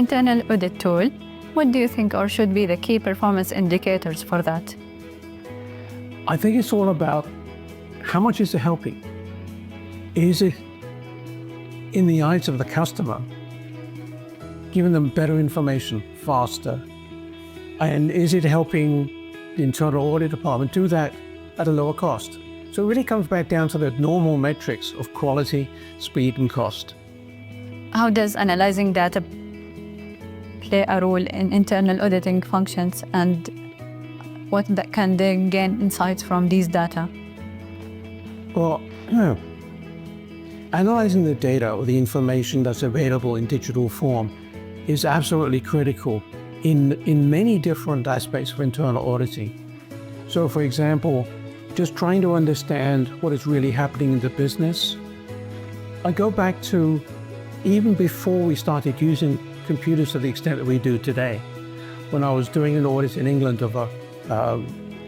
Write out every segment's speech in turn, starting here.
internal audit tool, what do you think or should be the key performance indicators for that? I think it's all about how much is it helping? Is it, in the eyes of the customer, giving them better information faster? And is it helping the internal audit department do that at a lower cost? So it really comes back down to the normal metrics of quality, speed, and cost. How does analyzing data play a role in internal auditing functions, and what that can they gain insights from these data? Well, analyzing the data or the information that's available in digital form is absolutely critical in many different aspects of internal auditing. So, for example, just trying to understand what is really happening in the business. I go back to even before we started using computers to the extent that we do today. When I was doing an audit in England of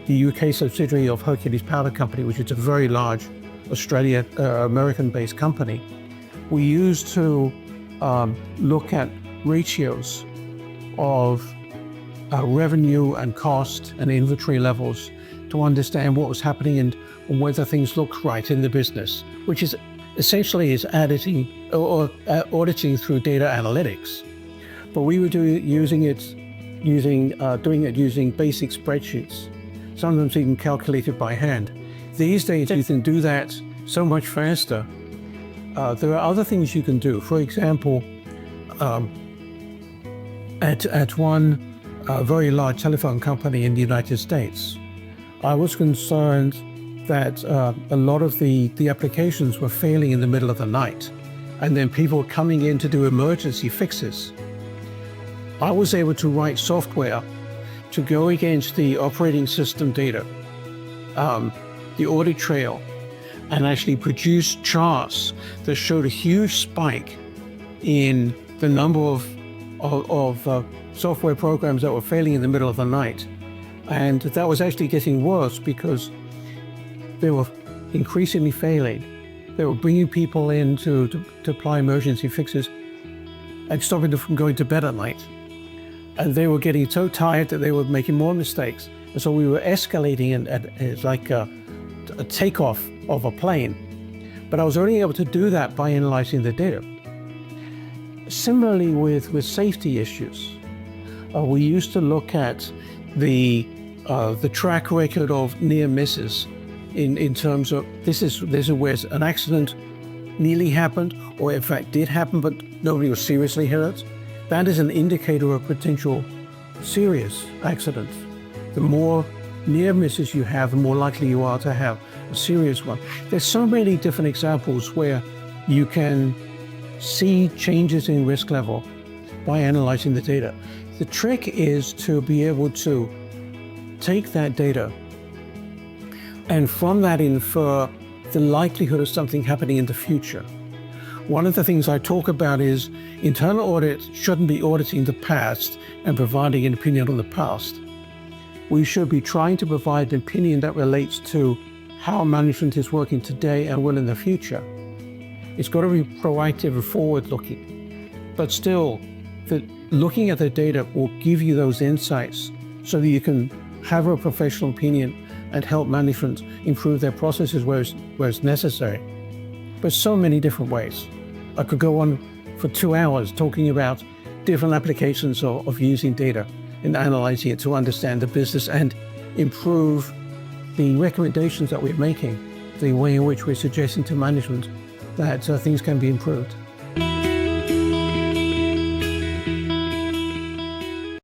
the UK subsidiary of Hercules Powder Company, which is a very large American-based company, we used to look at ratios of revenue and cost and inventory levels to understand what was happening and whether things looked right in the business, which is essentially auditing through data analytics. But we were doing it using basic spreadsheets, sometimes even calculated by hand. These days you can do that so much faster. There are other things you can do. For example, at one very large telephone company in the United States, I was concerned that a lot of the applications were failing in the middle of the night, and then people were coming in to do emergency fixes. I was able to write software to go against the operating system data, the audit trail, and actually produce charts that showed a huge spike in the number of software programs that were failing in the middle of the night. And that was actually getting worse because they were increasingly failing. They were bringing people in to apply emergency fixes and stopping them from going to bed at night. And they were getting so tired that they were making more mistakes. And so we were escalating it's like a takeoff of a plane. But I was only able to do that by analyzing the data. Similarly with safety issues, we used to look at the track record of near misses in terms of this is where an accident nearly happened, or in fact did happen, but nobody was seriously hurt. That is an indicator of potential serious accidents. The more near misses you have, the more likely you are to have a serious one. There's so many different examples where you can see changes in risk level by analyzing the data. The trick is to be able to take that data and from that infer the likelihood of something happening in the future. One of the things I talk about is internal audit shouldn't be auditing the past and providing an opinion on the past. We should be trying to provide an opinion that relates to how management is working today and will in the future. It's got to be proactive and forward-looking, but still, looking at the data will give you those insights so that you can have a professional opinion and help management improve their processes where it's necessary. But so many different ways. I could go on for 2 hours talking about different applications of using data and analyzing it to understand the business and improve the recommendations that we're making, the way in which we're suggesting to management that things can be improved.